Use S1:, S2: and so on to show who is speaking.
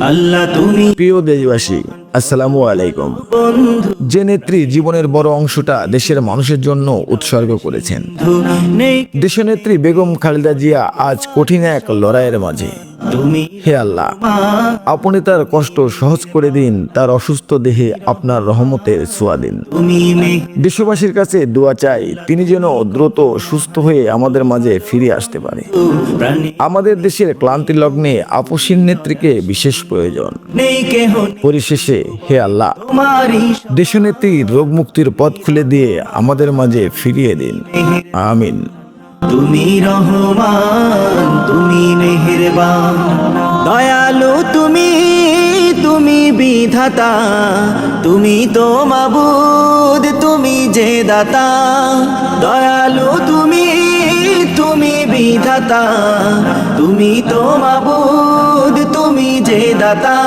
S1: আল্লাহ তুমি
S2: প্রিয় দেশবাসী, আসসালামু আলাইকুম। যে নেত্রী জীবনের বড় অংশটা দেশের মানুষের জন্য উৎসর্গ করেছেন,
S1: নেই
S2: দেশনেত্রী বেগম খালেদা জিয়া আজ কঠিন এক লড়াইয়ের মাঝে।
S1: তুমি
S2: হে আল্লাহ, আপনি তার কষ্ট সহজ করে দিন, তার অসুস্থ দেহে আপনার রহমতের ছোঁয়া দিন।
S1: তুমি
S2: দেশবাসীর কাছে দোয়া চাই, তিনি যেন দ্রুত সুস্থ হয়ে আমাদের মাঝে ফিরে আসতে পারে।
S1: প্রাণী
S2: আমাদের দেশের ক্লান্তি লগ্নে আপসীন নেত্রীকে বিশেষ প্রয়োজন।
S1: নেই কেহ
S2: পরিশেষে হে আল্লাহ,
S1: তোমারই
S2: দেশনেত্রীর রোগ মুক্তির পথ খুলে দিয়ে আমাদের মাঝে ফিরিয়ে দিন, আমিন।
S1: তুমি রহমান, তুমি মেহেরবান, দয়ালু তুমি, তুমি বিধাতা, তুমি তো মাবুদ, তুমি যে দাতা। দয়ালু তুমি, তুমি বিধাতা, তুমি তো মাবুদ, তুমি যে দাতা।